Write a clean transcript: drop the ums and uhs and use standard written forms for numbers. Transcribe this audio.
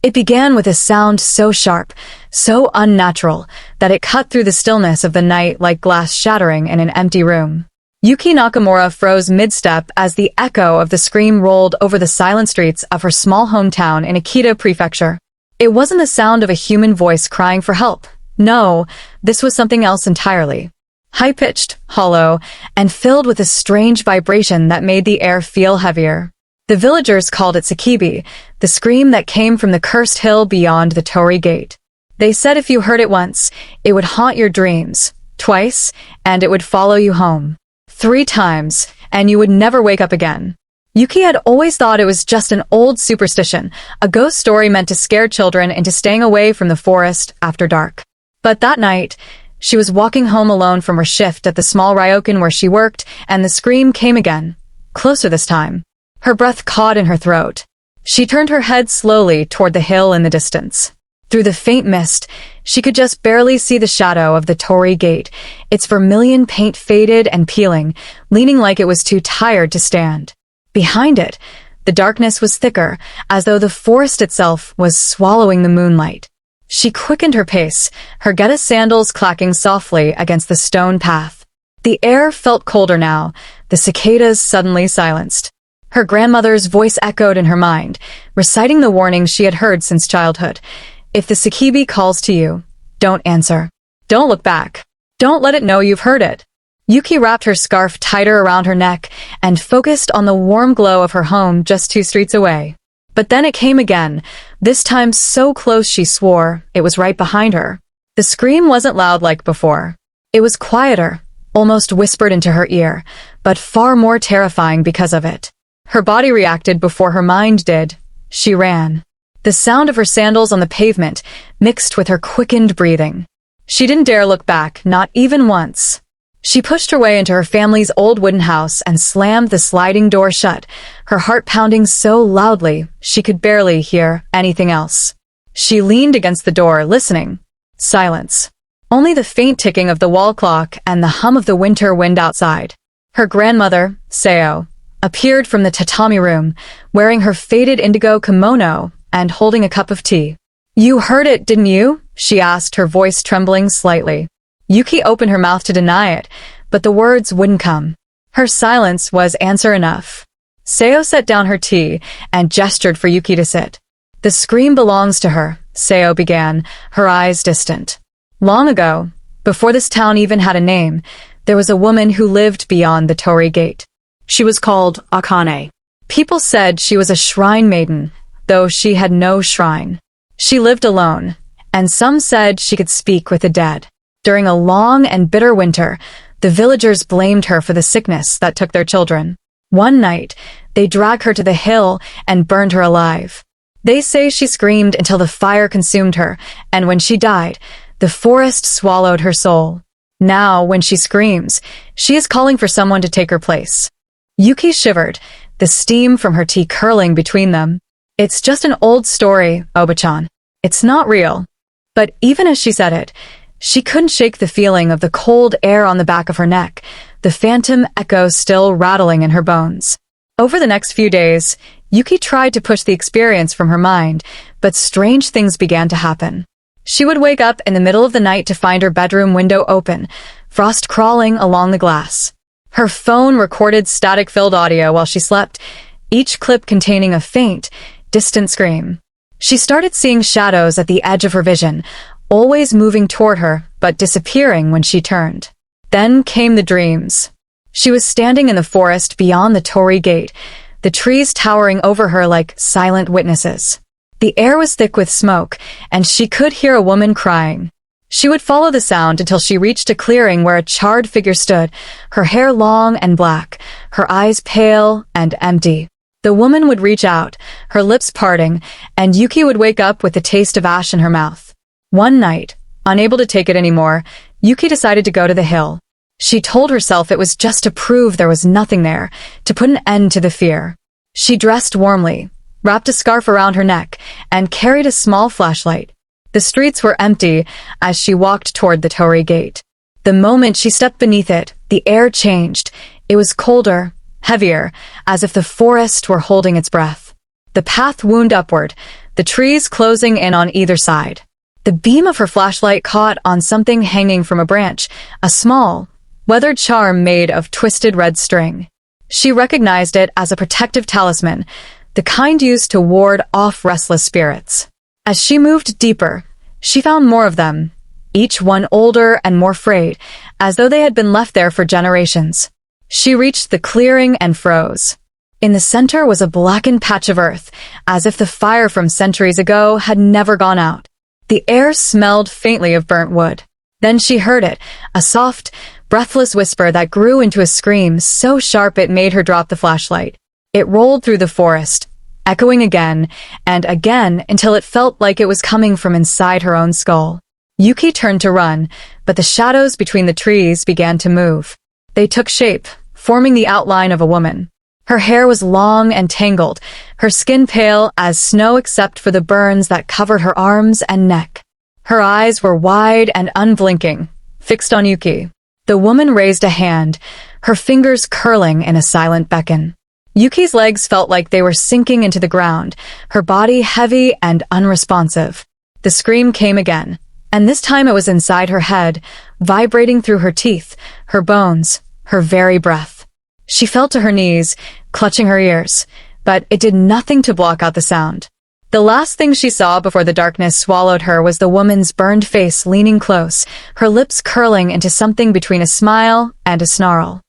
It began with a sound so sharp, so unnatural, that it cut through the stillness of the night like glass shattering in an empty room. Yuki Nakamura froze mid-step as the echo of the scream rolled over the silent streets of her small hometown in Akita Prefecture. It wasn't the sound of a human voice crying for help. No, this was something else entirely. High-pitched, hollow, and filled with a strange vibration that made the air feel heavier. The villagers called it SAKEBI, the scream that came from the cursed hill beyond the Torii Gate. They said if you heard it once, it would haunt your dreams, twice, and it would follow you home. 3 times, and you would never wake up again. Yuki had always thought it was just an old superstition, a ghost story meant to scare children into staying away from the forest after dark. But that night, she was walking home alone from her shift at the small ryokan where she worked, and the scream came again, closer this time. Her breath caught in her throat. She turned her head slowly toward the hill in the distance. Through the faint mist, she could just barely see the shadow of the Torii Gate, its vermilion paint faded and peeling, leaning like it was too tired to stand. Behind it, the darkness was thicker, as though the forest itself was swallowing the moonlight. She quickened her pace, her Geta sandals clacking softly against the stone path. The air felt colder now, the cicadas suddenly silenced. Her grandmother's voice echoed in her mind, reciting the warnings she had heard since childhood. If the SAKEBI calls to you, don't answer. Don't look back. Don't let it know you've heard it. Yuki wrapped her scarf tighter around her neck and focused on the warm glow of her home just 2 streets away. But then it came again, this time so close she swore it was right behind her. The scream wasn't loud like before. It was quieter, almost whispered into her ear, but far more terrifying because of it. Her body reacted before her mind did. She ran. The sound of her sandals on the pavement mixed with her quickened breathing. She didn't dare look back, not even once. She pushed her way into her family's old wooden house and slammed the sliding door shut, her heart pounding so loudly she could barely hear anything else. She leaned against the door, listening. Silence. Only the faint ticking of the wall clock and the hum of the winter wind outside. Her grandmother, Sayo, appeared from the tatami room, wearing her faded indigo kimono and holding a cup of tea. You heard it, didn't you? She asked, her voice trembling slightly. Yuki opened her mouth to deny it, but the words wouldn't come. Her silence was answer enough. Sayo set down her tea and gestured for Yuki to sit. The scream belongs to her, Sayo began, her eyes distant. Long ago, before this town even had a name, there was a woman who lived beyond the Torii Gate. She was called Akane. People said she was a shrine maiden, though she had no shrine. She lived alone, and some said she could speak with the dead. During a long and bitter winter, the villagers blamed her for the sickness that took their children. One night, they dragged her to the hill and burned her alive. They say she screamed until the fire consumed her, and when she died, the forest swallowed her soul. Now, when she screams, she is calling for someone to take her place. Yuki shivered, the steam from her tea curling between them. It's just an old story, Oba-chan. It's not real. But even as she said it, she couldn't shake the feeling of the cold air on the back of her neck, the phantom echo still rattling in her bones. Over the next few days, Yuki tried to push the experience from her mind, but strange things began to happen. She would wake up in the middle of the night to find her bedroom window open, frost crawling along the glass. Her phone recorded static-filled audio while she slept, each clip containing a faint, distant scream. She started seeing shadows at the edge of her vision, always moving toward her, but disappearing when she turned. Then came the dreams. She was standing in the forest beyond the Torii Gate, the trees towering over her like silent witnesses. The air was thick with smoke, and she could hear a woman crying. She would follow the sound until she reached a clearing where a charred figure stood, her hair long and black, her eyes pale and empty. The woman would reach out, her lips parting, and Yuki would wake up with the taste of ash in her mouth. One night, unable to take it anymore, Yuki decided to go to the hill. She told herself it was just to prove there was nothing there, to put an end to the fear. She dressed warmly, wrapped a scarf around her neck, and carried a small flashlight. The streets were empty as she walked toward the Torii Gate. The moment she stepped beneath it, the air changed. It was colder, heavier, as if the forest were holding its breath. The path wound upward, the trees closing in on either side. The beam of her flashlight caught on something hanging from a branch, a small, weathered charm made of twisted red string. She recognized it as a protective talisman, the kind used to ward off restless spirits. As she moved deeper, she found more of them, each one older and more frayed, as though they had been left there for generations. She reached the clearing and froze. In the center was a blackened patch of earth, as if the fire from centuries ago had never gone out. The air smelled faintly of burnt wood. Then she heard it, a soft, breathless whisper that grew into a scream so sharp it made her drop the flashlight. It rolled through the forest, echoing again and again until it felt like it was coming from inside her own skull. Yuki turned to run, but the shadows between the trees began to move. They took shape, forming the outline of a woman. Her hair was long and tangled, her skin pale as snow except for the burns that covered her arms and neck. Her eyes were wide and unblinking, fixed on Yuki. The woman raised a hand, her fingers curling in a silent beckon. Yuki's legs felt like they were sinking into the ground, her body heavy and unresponsive. The scream came again, and this time it was inside her head, vibrating through her teeth, her bones, her very breath. She fell to her knees, clutching her ears, but it did nothing to block out the sound. The last thing she saw before the darkness swallowed her was the woman's burned face leaning close, her lips curling into something between a smile and a snarl.